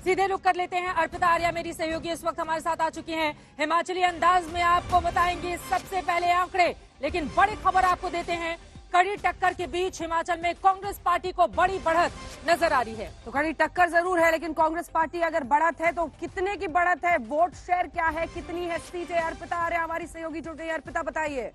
सीधे रुक कर लेते हैं। अर्पिता आर्या मेरी सहयोगी इस वक्त हमारे साथ आ चुकी हैं। हिमाचली अंदाज में आपको बताएंगे सबसे पहले आंकड़े, लेकिन बड़ी खबर आपको देते हैं। कड़ी टक्कर के बीच हिमाचल में कांग्रेस पार्टी को बड़ी बढ़त नजर आ रही है। तो कड़ी टक्कर जरूर है, लेकिन कांग्रेस पार्टी अगर बढ़त है तो कितने की बढ़त है, वोट शेयर क्या है, कितनी है सीटें? अर्पिता आर्या हमारी सहयोगी जुड़ गई। अर्पिता बताइए।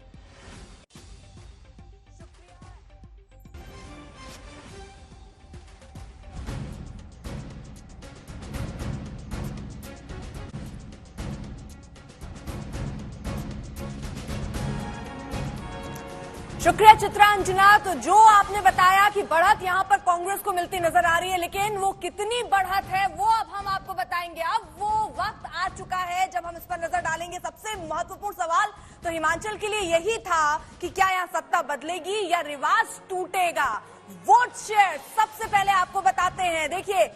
शुक्रिया चित्रा अंजना। तो जो आपने बताया कि बढ़त यहां पर कांग्रेस को मिलती नजर आ रही है, लेकिन वो कितनी बढ़त है वो अब हम आपको बताएंगे। अब वो वक्त आ चुका है जब हम इस पर नजर डालेंगे। सबसे महत्वपूर्ण सवाल तो हिमाचल के लिए यही था कि क्या यहां सत्ता बदलेगी या रिवाज टूटेगा। वोट शेयर सबसे पहले आपको बताते हैं। देखिए,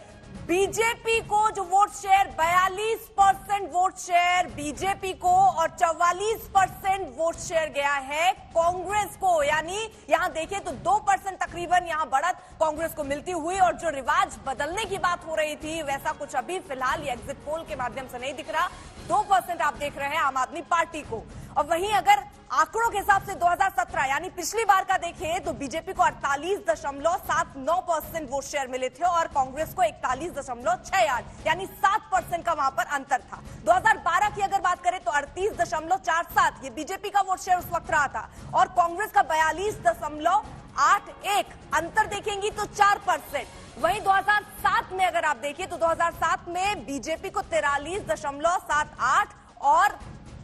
बीजेपी को जो vote share 42% vote share BJP को और 44% वोट शेयर गया है कांग्रेस को। यानी यहां देखें तो 2% तकरीबन यहां बढ़त कांग्रेस को मिलती हुई। और जो रिवाज बदलने की बात हो रही थी वैसा कुछ अभी फिलहाल ये एग्जिट पोल के माध्यम से नहीं दिख रहा। 2% आप देख रहे हैं आम आदमी पार्टी को। और वहीं अगर आंकड़ों के हिसाब से 2017 यानी पिछली बार का देखें तो बीजेपी को 48.79% वोट शेयर मिले थे और कांग्रेस को 41.68 यानी 7% का वहां पर अंतर था। 2012 की अगर बात करें तो 38.47 ये बीजेपी का वोट शेयर उस वक्त रहा था और कांग्रेस का 42.81। अंतर देखेंगी तो 4%। वहीं 2007 में अगर आप देखिए तो 2007 में बीजेपी को 43.78 और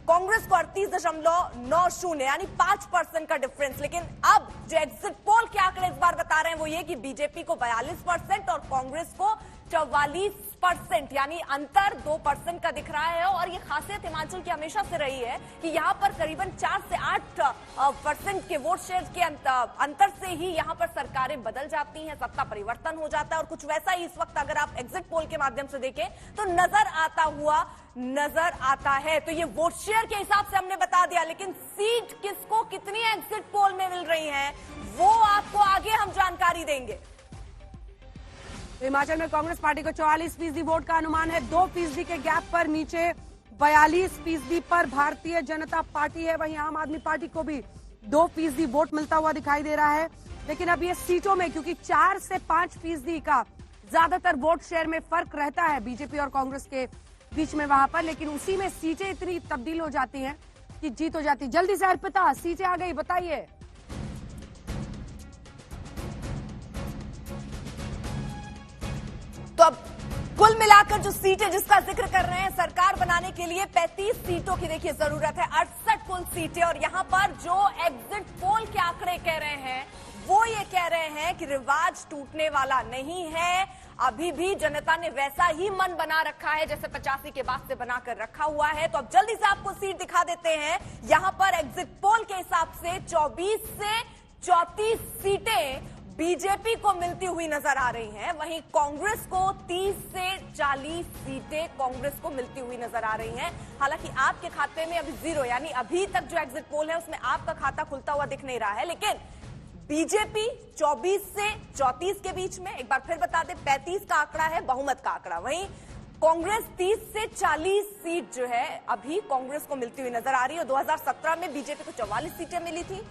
कांग्रेस को 38.90 यानी 5% का डिफरेंस। लेकिन अब जो एग्जिट पोल के आंकड़े इस बार बता रहे हैं वो ये कि बीजेपी को 42% और कांग्रेस को 44% यानी अंतर 2% का दिख रहा है। और ये खासियत हिमाचल की हमेशा से रही है कि यहाँ पर करीबन 4 से 8% के वोट शेयर के अंतर से ही यहाँ पर सरकारें बदल जाती हैं, सत्ता परिवर्तन हो जाता है। और कुछ वैसा ही इस वक्त अगर आप एग्जिट पोल के माध्यम से देखें तो नजर आता है। तो ये वोट शेयर के हिसाब से हमने बता दिया, लेकिन सीट किसको कितनी एग्जिट पोल में मिल रही है वो आपको आगे हम जानकारी देंगे। हिमाचल में कांग्रेस पार्टी को 44% वोट का अनुमान है। 2% के गैप पर नीचे 42% पर भारतीय जनता पार्टी है। वहीं आम आदमी पार्टी को भी 2% वोट मिलता हुआ दिखाई दे रहा है। लेकिन अब ये सीटों में क्योंकि 4 से 5% का ज्यादातर वोट शेयर में फर्क रहता है बीजेपी और कांग्रेस के बीच में वहां पर, लेकिन उसी में सीटें इतनी तब्दील हो जाती हैं कि जीत हो जाती। जल्दी से अर्पिता, सीटें आ गई, बताइए। तो अब कुल मिलाकर जो सीटें जिसका जिक्र कर रहे हैं, सरकार बनाने के लिए 35 सीटों की देखिए जरूरत है, 68 कुल सीटें। और यहां पर जो एग्जिट पोल के आंकड़े कह रहे हैं वो ये कह रहे हैं कि रिवाज टूटने वाला नहीं है। अभी भी जनता ने वैसा ही मन बना रखा है जैसे 85 के बाद से बनाकर रखा हुआ है। तो अब जल्दी से आपको सीट दिखा देते हैं। यहां पर एग्जिट पोल के हिसाब से 24 से 34 सीटें बीजेपी को मिलती हुई नजर आ रही हैं। वहीं कांग्रेस को 30 से 40 सीटें कांग्रेस को मिलती हुई नजर आ रही हैं। हालांकि आपके खाते में अभी 0 यानी अभी तक जो एग्जिट पोल है उसमें आपका खाता खुलता हुआ दिख नहीं रहा है। लेकिन बीजेपी 24 से 34 के बीच में, एक बार फिर बता दें 35 का आंकड़ा है बहुमत का आंकड़ा। वहीं कांग्रेस 30 से 40 सीट जो है अभी कांग्रेस को मिलती हुई नजर आ रही है। 2017 में बीजेपी को 44 सीटें मिली थी,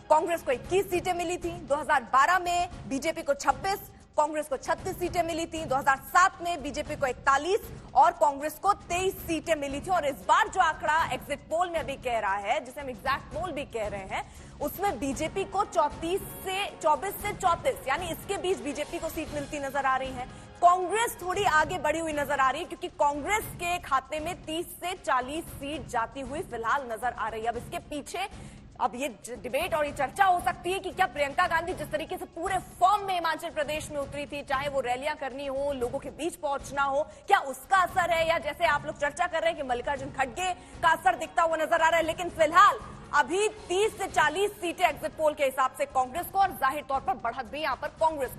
कांग्रेस को 21 सीटें मिली थी। 2012 में बीजेपी को 26, कांग्रेस को 36 सीटें मिली थी। 2007 में बीजेपी को 41 और कांग्रेस को 23 सीटें मिली थी। और इस बार जो आंकड़ा एग्जिट पोल में अभी कह रहा है, जिसे हम एग्जैक्ट पोल भी कह रहे हैं, उसमें बीजेपी को 24 से 34 यानी इसके बीच बीजेपी को सीट मिलती नजर आ रही है। कांग्रेस थोड़ी आगे बढ़ी हुई नजर आ रही है क्योंकि कांग्रेस के खाते में 30 से 40 सीट जाती हुई फिलहाल नजर आ रही है। अब इसके पीछे अब ये डिबेट और ये चर्चा हो सकती है कि क्या प्रियंका गांधी जिस तरीके से पूरे फॉर्म में हिमाचल प्रदेश में उतरी थी, चाहे वो रैलियां करनी हो, लोगों के बीच पहुंचना हो, क्या उसका असर है, या जैसे आप लोग चर्चा कर रहे हैं कि मल्लिकार्जुन खड़गे का असर दिखता हुआ नजर आ रहा है। लेकिन फिलहाल अभी 30 से 40 सीटें एग्जिट पोल के हिसाब से कांग्रेस को और जाहिर तौर पर बढ़त भी यहां पर कांग्रेस को